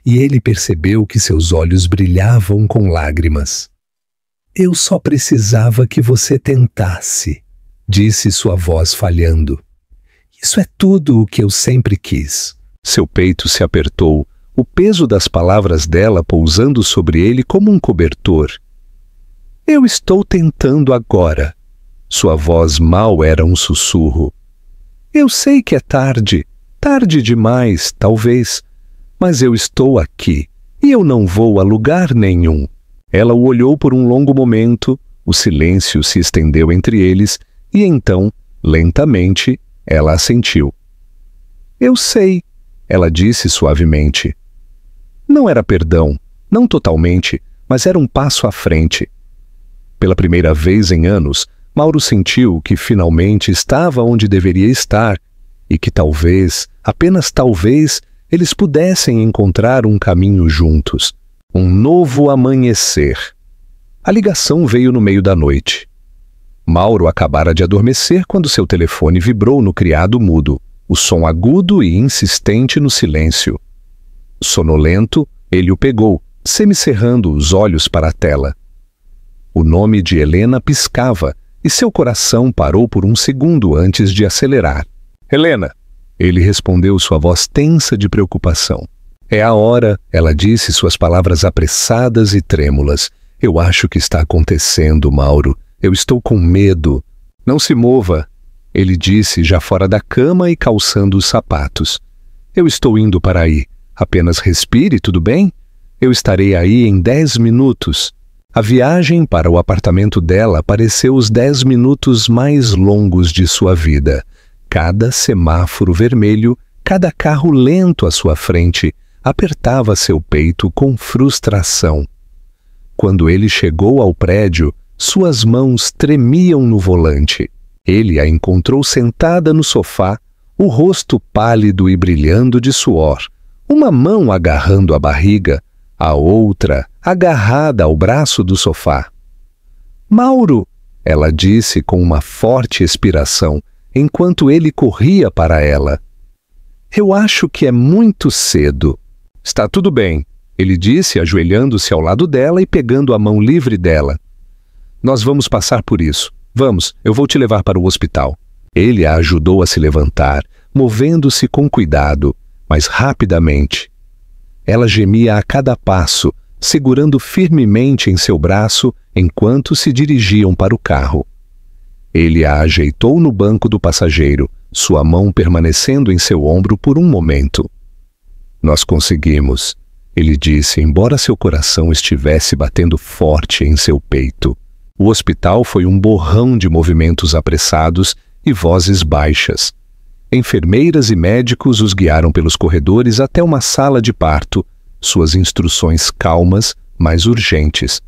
e ele percebeu que seus olhos brilhavam com lágrimas. Eu só precisava que você tentasse, disse sua voz falhando. Isso é tudo o que eu sempre quis. Seu peito se apertou, o peso das palavras dela pousando sobre ele como um cobertor. Eu estou tentando agora. Sua voz mal era um sussurro. Eu sei que é tarde, tarde demais, talvez, mas eu estou aqui e eu não vou a lugar nenhum. Ela o olhou por um longo momento, o silêncio se estendeu entre eles e então, lentamente, ela assentiu. Eu sei, ela disse suavemente. Não era perdão, não totalmente, mas era um passo à frente. Pela primeira vez em anos, Mauro sentiu que finalmente estava onde deveria estar e que talvez, apenas talvez, eles pudessem encontrar um caminho juntos, um novo amanhecer. A ligação veio no meio da noite. Mauro acabara de adormecer quando seu telefone vibrou no criado mudo, o som agudo e insistente no silêncio. Sonolento, ele o pegou, semicerrando os olhos para a tela. O nome de Helena piscava e seu coração parou por um segundo antes de acelerar. Helena! Ele respondeu, sua voz tensa de preocupação. É a hora, ela disse, suas palavras apressadas e trêmulas. Eu acho que está acontecendo, Mauro. Eu estou com medo. Não se mova, ele disse, já fora da cama e calçando os sapatos. Eu estou indo para aí. Apenas respire, tudo bem? Eu estarei aí em 10 minutos. A viagem para o apartamento dela pareceu os 10 minutos mais longos de sua vida. Cada semáforo vermelho, cada carro lento à sua frente, apertava seu peito com frustração. Quando ele chegou ao prédio, suas mãos tremiam no volante. Ele a encontrou sentada no sofá, o rosto pálido e brilhando de suor, uma mão agarrando a barriga, a outra agarrada ao braço do sofá. "Mauro!" ela disse com uma forte expiração, enquanto ele corria para ela. "Eu acho que é muito cedo." "Está tudo bem," ele disse, ajoelhando-se ao lado dela e pegando a mão livre dela. "Nós vamos passar por isso. Vamos, eu vou te levar para o hospital." Ele a ajudou a se levantar, movendo-se com cuidado, mas rapidamente. Ela gemia a cada passo, segurando firmemente em seu braço enquanto se dirigiam para o carro. Ele a ajeitou no banco do passageiro, sua mão permanecendo em seu ombro por um momento. "Nós conseguimos," ele disse, embora seu coração estivesse batendo forte em seu peito. O hospital foi um borrão de movimentos apressados e vozes baixas. Enfermeiras e médicos os guiaram pelos corredores até uma sala de parto, suas instruções calmas, mas urgentes.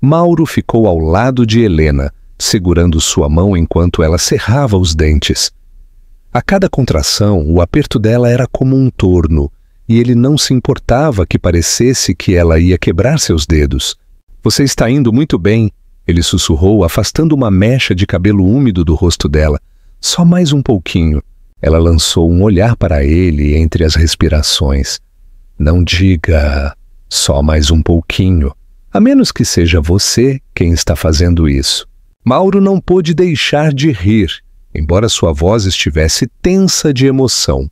Mauro ficou ao lado de Helena, segurando sua mão enquanto ela cerrava os dentes. A cada contração, o aperto dela era como um torno, e ele não se importava que parecesse que ela ia quebrar seus dedos. "Você está indo muito bem," ele sussurrou, afastando uma mecha de cabelo úmido do rosto dela. "Só mais um pouquinho." Ela lançou um olhar para ele entre as respirações. "Não diga só mais um pouquinho, a menos que seja você quem está fazendo isso." Mauro não pôde deixar de rir, embora sua voz estivesse tensa de emoção.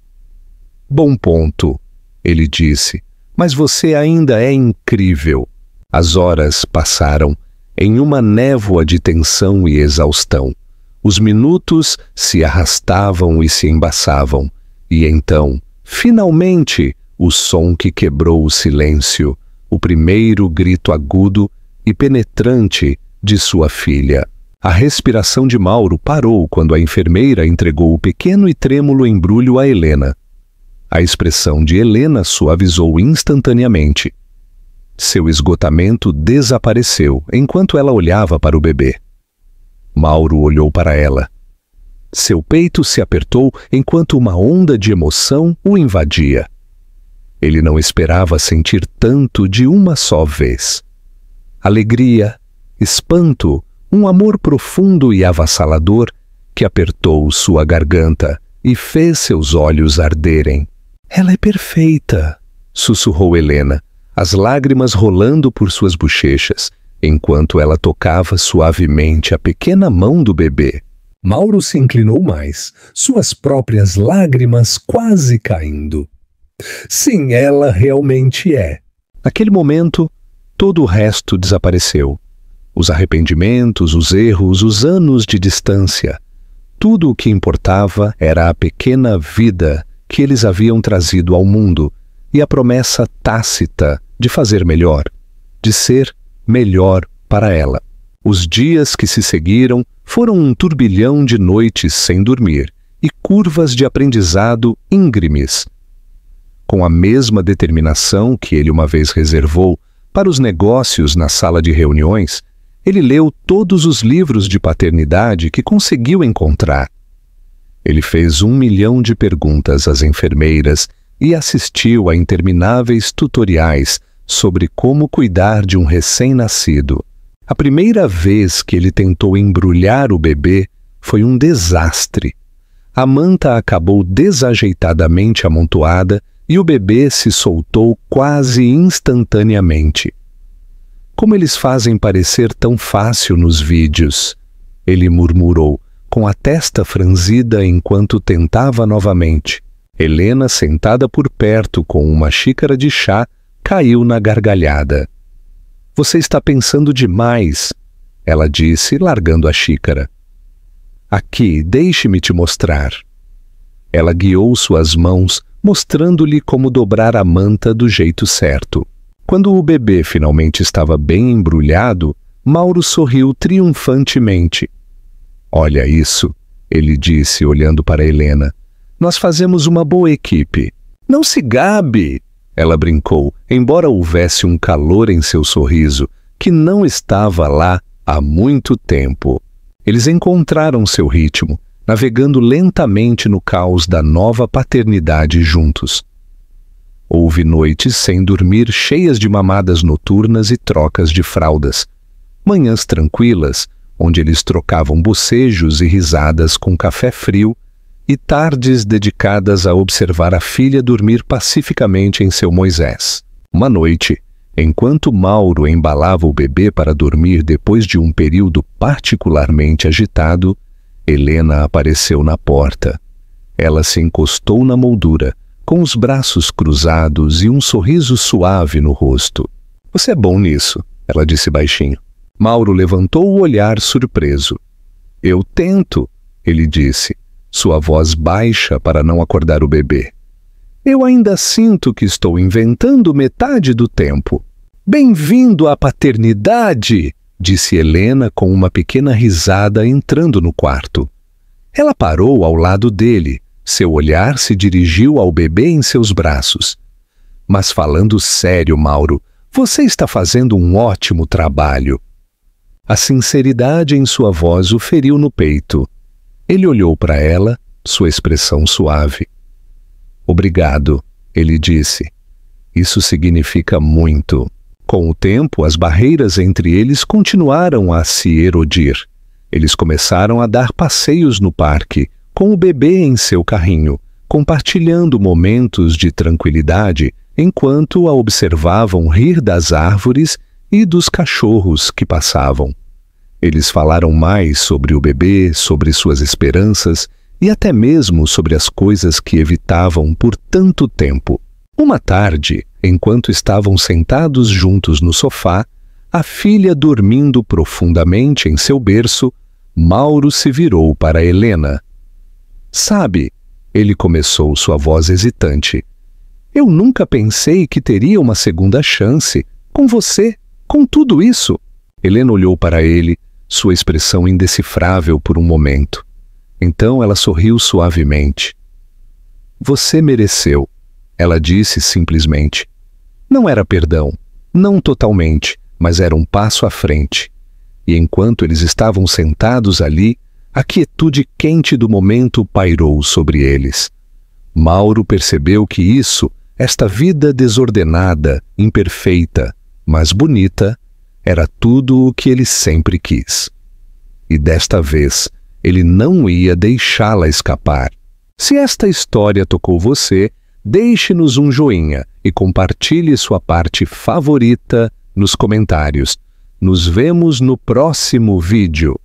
"Bom ponto," ele disse, "mas você ainda é incrível." As horas passaram em uma névoa de tensão e exaustão. Os minutos se arrastavam e se embaçavam, e então, finalmente, o som que quebrou o silêncio, o primeiro grito agudo e penetrante de sua filha. A respiração de Mauro parou quando a enfermeira entregou o pequeno e trêmulo embrulho a Helena. A expressão de Helena suavizou instantaneamente. Seu esgotamento desapareceu enquanto ela olhava para o bebê. Mauro olhou para ela. Seu peito se apertou enquanto uma onda de emoção o invadia. Ele não esperava sentir tanto de uma só vez. Alegria, espanto, um amor profundo e avassalador que apertou sua garganta e fez seus olhos arderem. "Ela é perfeita", sussurrou Helena, as lágrimas rolando por suas bochechas, enquanto ela tocava suavemente a pequena mão do bebê. Mauro se inclinou mais, suas próprias lágrimas quase caindo. "Sim, ela realmente é." Naquele momento, todo o resto desapareceu. Os arrependimentos, os erros, os anos de distância. Tudo o que importava era a pequena vida que eles haviam trazido ao mundo e a promessa tácita de fazer melhor, de ser melhor para ela. Os dias que se seguiram foram um turbilhão de noites sem dormir e curvas de aprendizado íngremes. Com a mesma determinação que ele uma vez reservou para os negócios na sala de reuniões, ele leu todos os livros de paternidade que conseguiu encontrar. Ele fez 1 milhão de perguntas às enfermeiras e assistiu a intermináveis tutoriais sobre como cuidar de um recém-nascido. A primeira vez que ele tentou embrulhar o bebê foi um desastre. A manta acabou desajeitadamente amontoada e o bebê se soltou quase instantaneamente. "Como eles fazem parecer tão fácil nos vídeos", ele murmurou, com a testa franzida enquanto tentava novamente. Helena, sentada por perto com uma xícara de chá, caiu na gargalhada. "Você está pensando demais", ela disse, largando a xícara. "Aqui, deixe-me te mostrar." Ela guiou suas mãos, mostrando-lhe como dobrar a manta do jeito certo. Quando o bebê finalmente estava bem embrulhado, Mauro sorriu triunfantemente. "Olha isso", ele disse, olhando para Helena. Nós fazemos uma boa equipe. Não se gabe, ela brincou, embora houvesse um calor em seu sorriso que não estava lá há muito tempo. Eles encontraram seu ritmo, navegando lentamente no caos da nova paternidade juntos. Houve noites sem dormir cheias de mamadas noturnas e trocas de fraldas. Manhãs tranquilas, onde eles trocavam bocejos e risadas com café frio, e tardes dedicadas a observar a filha dormir pacificamente em seu Moisés. Uma noite, enquanto Mauro embalava o bebê para dormir depois de um período particularmente agitado, Helena apareceu na porta. Ela se encostou na moldura, com os braços cruzados e um sorriso suave no rosto. Você é bom nisso, ela disse baixinho. Mauro levantou o olhar surpreso. Eu tento, ele disse, sua voz baixa para não acordar o bebê. Eu ainda sinto que estou inventando metade do tempo. Bem-vindo à paternidade, disse Helena com uma pequena risada entrando no quarto. Ela parou ao lado dele. Seu olhar se dirigiu ao bebê em seus braços. Mas falando sério, Mauro, você está fazendo um ótimo trabalho. A sinceridade em sua voz o feriu no peito. Ele olhou para ela, sua expressão suave. Obrigado, ele disse. Isso significa muito. Com o tempo, as barreiras entre eles continuaram a se erodir. Eles começaram a dar passeios no parque, com o bebê em seu carrinho, compartilhando momentos de tranquilidade enquanto a observavam rir das árvores e dos cachorros que passavam. Eles falaram mais sobre o bebê, sobre suas esperanças e até mesmo sobre as coisas que evitavam por tanto tempo. Uma tarde, enquanto estavam sentados juntos no sofá, a filha dormindo profundamente em seu berço, Mauro se virou para Helena. Sabe, ele começou, sua voz hesitante. Eu nunca pensei que teria uma segunda chance, com você, com tudo isso. Helena olhou para ele, sua expressão indecifrável por um momento. Então ela sorriu suavemente. Você mereceu, ela disse simplesmente. Não era perdão, não totalmente, mas era um passo à frente. E enquanto eles estavam sentados ali, a quietude quente do momento pairou sobre eles. Mauro percebeu que isso, esta vida desordenada, imperfeita, mas bonita, era tudo o que ele sempre quis. E desta vez, ele não ia deixá-la escapar. Se esta história tocou você, deixe-nos um joinha e compartilhe sua parte favorita nos comentários. Nos vemos no próximo vídeo.